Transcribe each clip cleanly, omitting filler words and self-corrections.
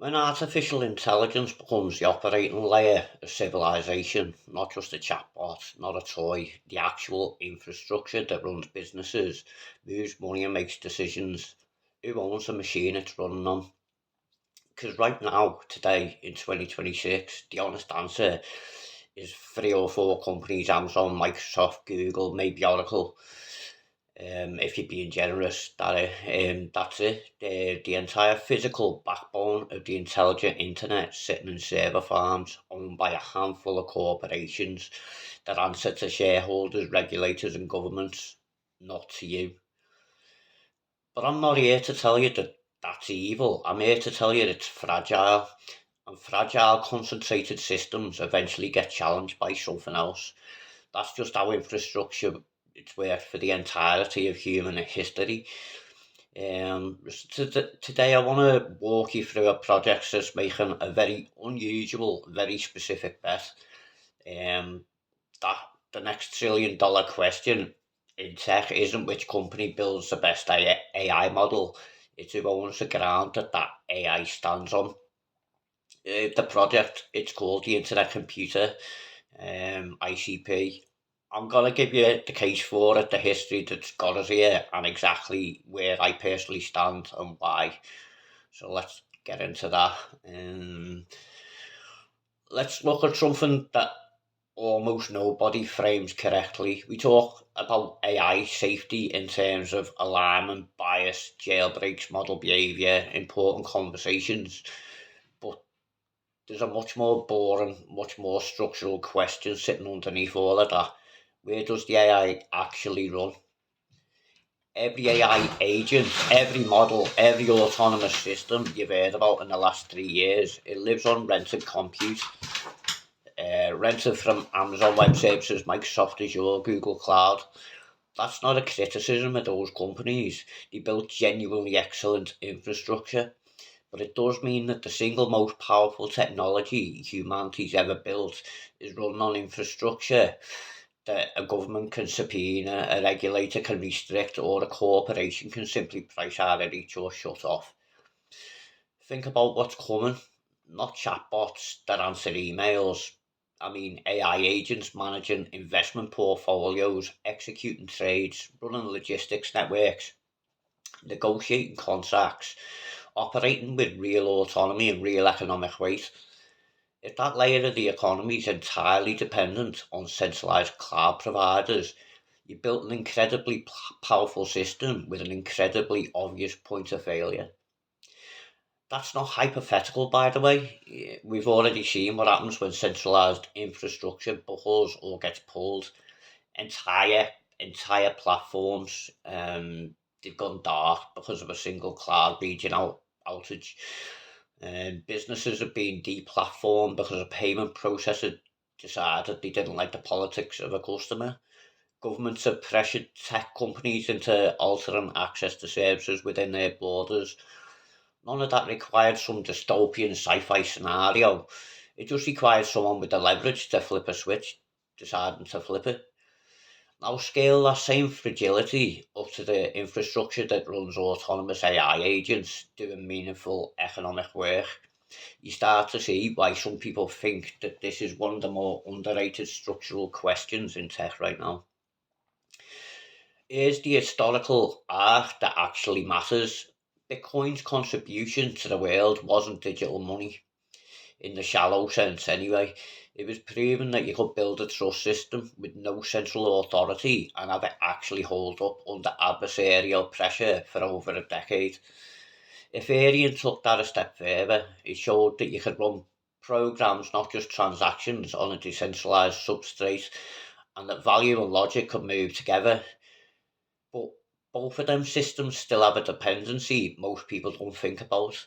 When artificial intelligence becomes the operating layer of civilization, not just a chatbot, not a toy, the actual infrastructure that runs businesses, moves money and makes decisions, who owns the machine it's running on? Because right now, today in 2026, the honest answer is three or four companies: Amazon, Microsoft, Google, maybe Oracle. If you're being generous, that's it. The entire physical backbone of the intelligent internet sitting in server farms owned by a handful of corporations that answer to shareholders, regulators, and governments, not to you. But I'm not here to tell you that that's evil. I'm here to tell you it's fragile. And fragile, concentrated systems eventually get challenged by something else. That's just how infrastructure it's worked for the entirety of human history. Today, I want to walk you through a project that's making a very unusual, very specific bet. Um, that the next $1 trillion question in tech isn't which company builds the best AI model; it's who owns the ground that AI stands on. The project, it's called the Internet Computer, ICP. I'm gonna give you the case for it, the history that's got us here, and exactly where I personally stand and why. So let's get into that. Let's look at something that almost nobody frames correctly. We talk about AI safety in terms of alignment, bias, jailbreaks, model behavior, important conversations, but there's a much more boring, much more structural question sitting underneath all of that. Where does the AI actually run? Every AI agent, every model, every autonomous system you've heard about in the last 3 years, it lives on rented compute, rented from Amazon Web Services, Microsoft Azure, Google Cloud. That's not a criticism of those companies. They built genuinely excellent infrastructure, but it does mean that the single most powerful technology humanity's ever built is run on infrastructure that a government can subpoena, a regulator can restrict, or a corporation can simply price out of reach or shut off. Think about what's coming. Not chatbots that answer emails. I mean, AI agents managing investment portfolios, executing trades, running logistics networks, negotiating contracts, operating with real autonomy and real economic weight. If that layer of the economy is entirely dependent on centralized cloud providers, you built an incredibly powerful system with an incredibly obvious point of failure. That's not hypothetical, by the way. We've already seen what happens when centralized infrastructure buckles or gets pulled. Entire platforms, they've gone dark because of a single cloud region outage. Businesses have been deplatformed because a payment processor decided they didn't like the politics of a customer. Governments have pressured tech companies into altering access to services within their borders. None of that required some dystopian sci-fi scenario. It just required someone with the leverage to flip a switch, deciding to flip it. Now scale that same fragility up to the infrastructure that runs autonomous AI agents doing meaningful economic work. You start to see why some people think that this is one of the more underrated structural questions in tech right now. Here's the historical arc that actually matters. Bitcoin's contribution to the world wasn't digital money, in the shallow sense anyway. It was proven that you could build a trust system with no central authority and have it actually hold up under adversarial pressure for over a decade. Ethereum took that a step further. It showed that you could run programs, not just transactions, on a decentralized substrate, and that value and logic could move together. But both of them systems still have a dependency most people don't think about.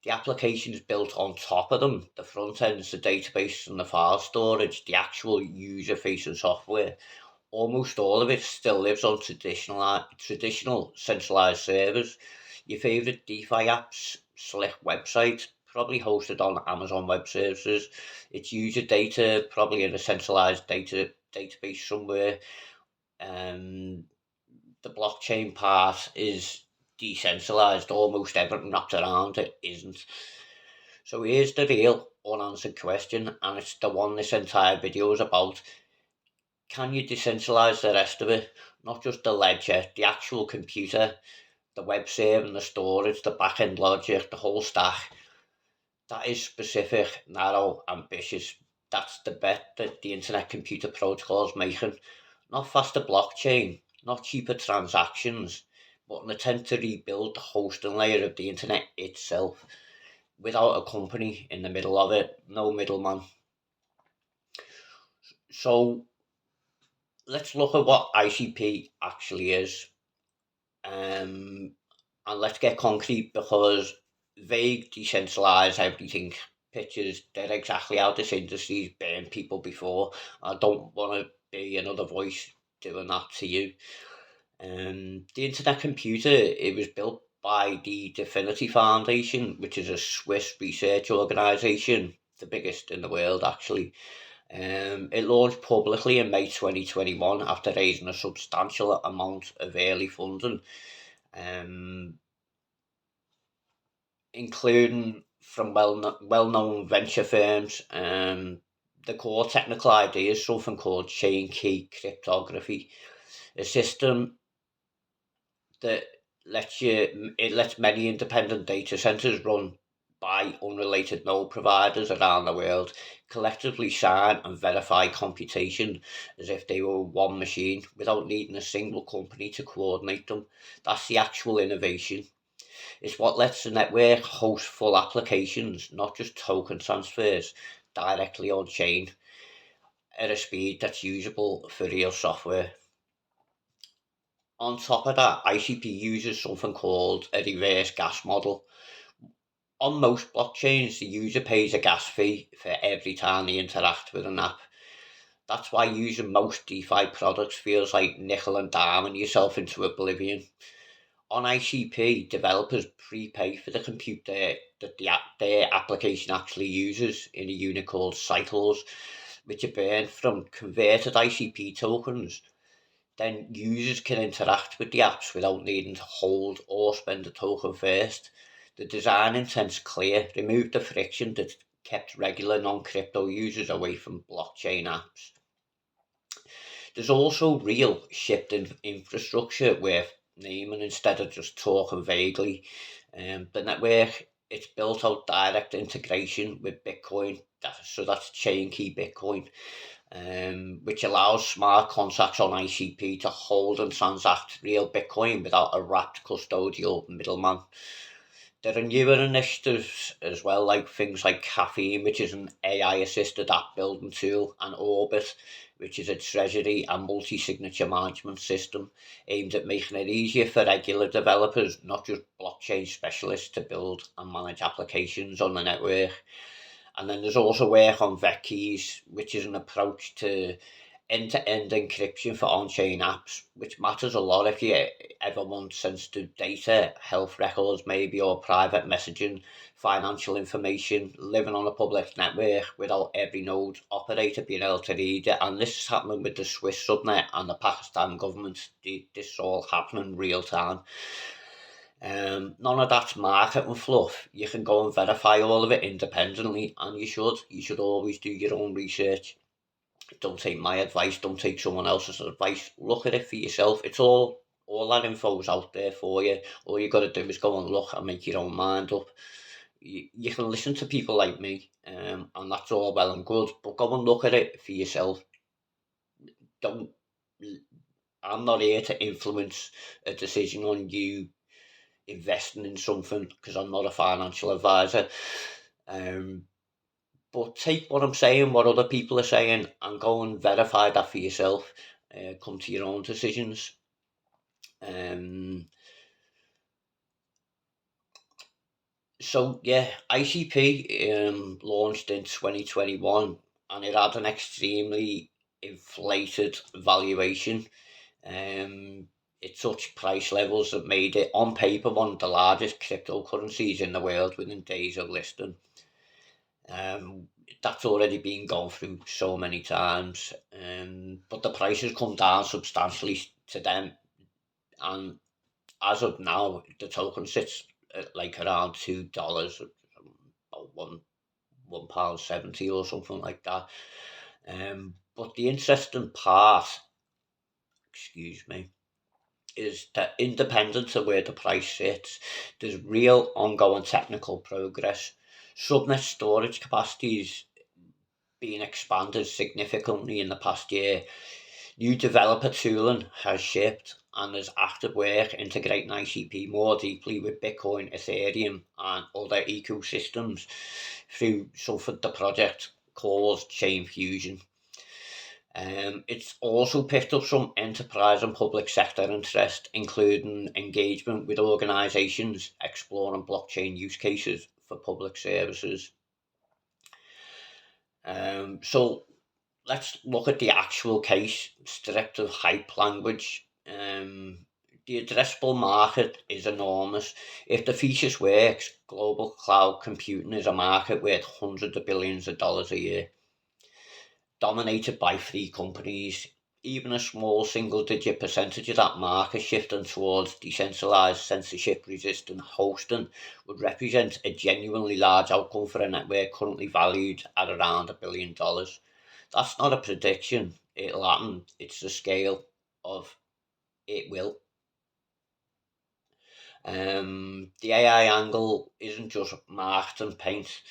The applications built on top of them, the front ends, the database and the file storage, the actual user facing software, almost all of it still lives on traditional centralized servers. Your favorite DeFi apps, Slick website, probably hosted on Amazon Web Services. Its user data probably in a centralized database somewhere. Um, the blockchain part is decentralized. Almost everything wrapped around it isn't. So here's the real unanswered question, and it's the one this entire video is about. Can you decentralize the rest of it? Not just the ledger, the actual computer, the web server, the storage, the back-end logic, the whole stack. That is specific, narrow, ambitious. That's the bet that the Internet Computer Protocol is making. Not faster blockchain, not cheaper transactions, but an attempt to rebuild the hosting layer of the Internet itself without a company in the middle of it, no middleman. So let's look at what ICP actually is. And let's get concrete, because vague, decentralized everything pictures, they're exactly how this industry's burned people before. I don't want to be another voice doing that to you. The Internet Computer, it was built by the Definity Foundation, which is a Swiss research organisation, the biggest in the world actually. It launched publicly in May 2021 after raising a substantial amount of early funding, including from well-known venture firms. The core technical idea is something called chain key cryptography, a system that lets many independent data centers run by unrelated node providers around the world collectively sign and verify computation as if they were one machine without needing a single company to coordinate them. That's the actual innovation. It's what lets the network host full applications, not just token transfers, directly on chain at a speed that's usable for real software. On top of that, ICP uses something called a reverse gas model. On most blockchains, the user pays a gas fee for every time they interact with an app. That's why using most DeFi products feels like nickel and diming yourself into oblivion. On ICP, developers prepay for the computer that their application actually uses in a unit called cycles, which are burned from converted ICP tokens. Then users can interact with the apps without needing to hold or spend a token first. The design intent's clear: remove the friction that kept regular non-crypto users away from blockchain apps. There's also real shift in infrastructure worth naming instead of just talking vaguely. The network, it's built out direct integration with Bitcoin, so that's chain key Bitcoin, which allows smart contracts on ICP to hold and transact real Bitcoin without a wrapped custodial middleman. There are newer initiatives as well, like things like Caffeine, which is an AI-assisted app building tool, and Orbit, which is a treasury and multi-signature management system aimed at making it easier for regular developers, not just blockchain specialists, to build and manage applications on the network. And then there's also work on Vetkeys, which is an approach to end-to-end encryption for on-chain apps, which matters a lot if you ever want sensitive data, health records maybe, or private messaging, financial information, living on a public network without every node operator being able to read it. And this is happening with the Swiss subnet and the Pakistan government. This is all happening real time. None of that's marketing fluff. You can go and verify all of it independently, and you should always do your own research. Don't take my advice, don't take someone else's advice. Look at it for yourself. It's all that info's out there for you. All you got to do is go and look and make your own mind up. You can listen to people like me, and that's all well and good, but go and look at it for yourself. Don't I'm not here to influence a decision on you investing in something, because I'm not a financial advisor. But take what I'm saying, what other people are saying, and go and verify that for yourself. Come to your own decisions. So yeah, ICP launched in 2021, and it had an extremely inflated valuation. It touched price levels that made it, on paper, one of the largest cryptocurrencies in the world within days of listing. That's already been gone through so many times, but the price has come down substantially to them, and as of now, the token sits at like around $2, £1.70 or something like that. But the interesting part, is that independent of where the price sits, there's real ongoing technical progress. Subnet storage capacities being expanded significantly in the past year. New developer tooling has shipped, and there's active work integrating ICP more deeply with Bitcoin, Ethereum, and other ecosystems through something the project calls Chain Fusion. It's also picked up some enterprise and public sector interest, including engagement with organisations exploring blockchain use cases for public services. So let's look at the actual case, stripped of hype language. The addressable market is enormous. If the thesis works, global cloud computing is a market worth hundreds of billions of dollars a year, dominated by three companies. Even a small single-digit percentage of that market shifting towards decentralized, censorship-resistant hosting would represent a genuinely large outcome for a network currently valued at around $1 billion. That's not a prediction. It'll happen. It's the scale of it will. The AI angle isn't just marketing paint.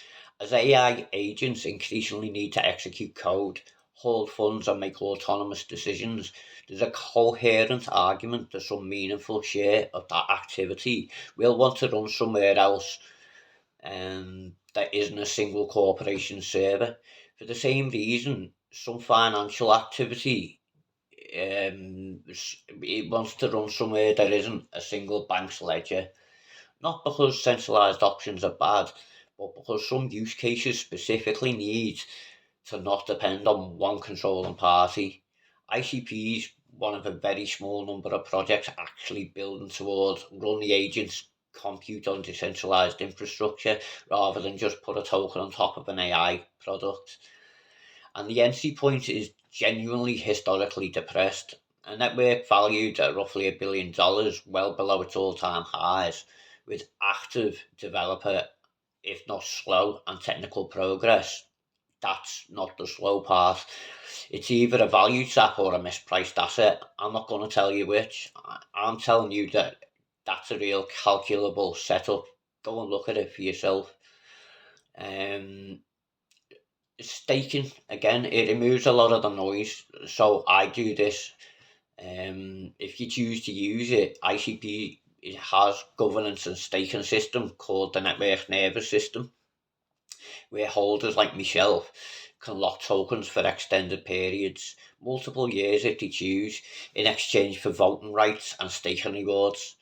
As AI agents increasingly need to execute code, hold funds, and make autonomous decisions, there's a coherent argument that some meaningful share of that activity will want to run somewhere else that isn't a single corporation server. For the same reason, some financial activity it wants to run somewhere there isn't a single bank's ledger. Not because centralized options are bad, but because some use cases specifically need to not depend on one controlling party. ICP is one of a very small number of projects actually building towards run the agents compute on decentralized infrastructure rather than just put a token on top of an AI product. And the entry point is genuinely historically depressed. A network valued at roughly $1 billion, well below its all-time highs, with active developer, if not slow, and technical progress. That's not the slow part. It's either a value trap or a mispriced asset. I'm not going to tell you which. I'm telling you that that's a real calculable setup. Go and look at it for yourself. Staking, again, it removes a lot of the noise. So I do this. If you choose to use it, ICP, it has governance and staking system called the network nervous system, where holders like myself can lock tokens for extended periods, multiple years if they choose, in exchange for voting rights and staking rewards.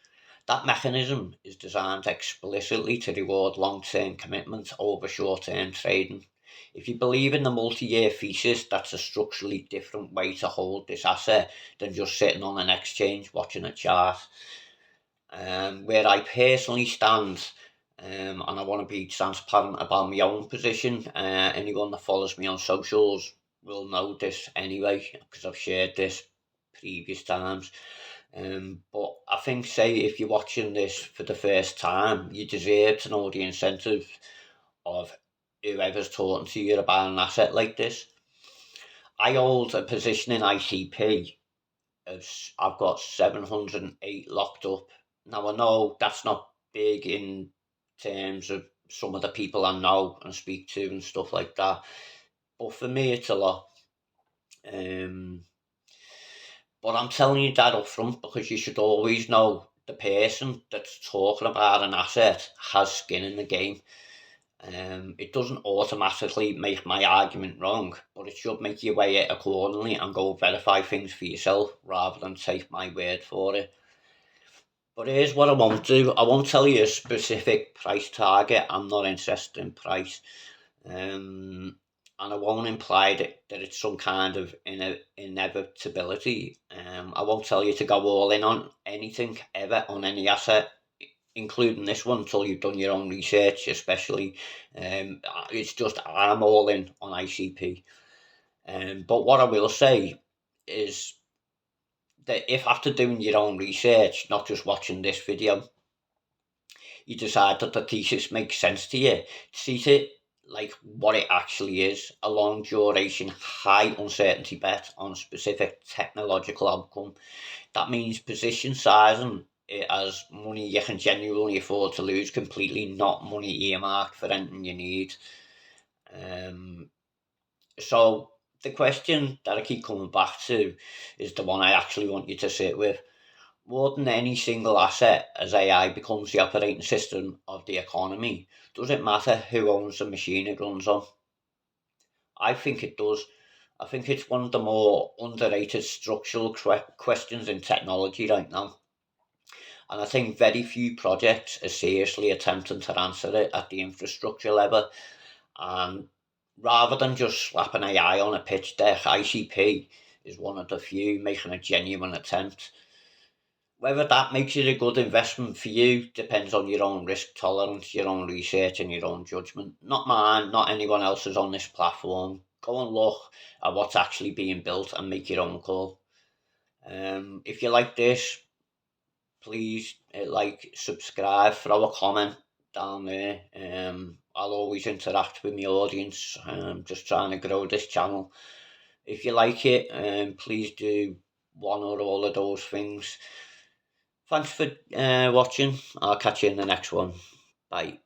That mechanism is designed explicitly to reward long-term commitment over short-term trading. If you believe in the multi-year thesis, that's a structurally different way to hold this asset than just sitting on an exchange watching a chart. Where I personally stand, and I want to be transparent about my own position. Anyone that follows me on socials will know this anyway, because I've shared this previous times. But I think, say, if you're watching this for the first time, you deserve to know the incentive of whoever's talking to you about an asset like this. I hold a position in ICP. I've got 708 locked up. Now, I know that's not big in terms of some of the people I know and speak to and stuff like that, but for me, it's a lot. But I'm telling you that up front because you should always know the person that's talking about an asset has skin in the game. It doesn't automatically make my argument wrong, but it should make you weigh it accordingly and go verify things for yourself rather than take my word for it. But here's what I won't do. I won't tell you a specific price target. I'm not interested in price. And I won't imply that it's some kind of inevitability. I won't tell you to go all in on anything ever on any asset, including this one, until you've done your own research, especially. It's just I'm all in on ICP. But what I will say is that if after doing your own research, not just watching this video, you decide that the thesis makes sense to you, treat it like what it actually is: a long duration, high uncertainty bet on a specific technological outcome. That means position sizing it as money you can genuinely afford to lose completely, not money earmarked for anything you need. Um, so the question that I keep coming back to is the one I actually want you to sit with. More than any single asset, as AI becomes the operating system of the economy, does it matter who owns the machine it runs on? I think it does. I think it's one of the more underrated structural questions in technology right now. And I think very few projects are seriously attempting to answer it at the infrastructure level. And rather than just slapping AI on a pitch deck, ICP is one of the few making a genuine attempt. Whether that makes it a good investment for you depends on your own risk tolerance, your own research, and your own judgment. Not mine, not anyone else's on this platform. Go and look at what's actually being built and make your own call. If you like this, please like, subscribe, throw a comment down there. I'll always interact with my audience. Just trying to grow this channel. If you like it, please do one or all of those things. Thanks for watching. I'll catch you in the next one. Bye.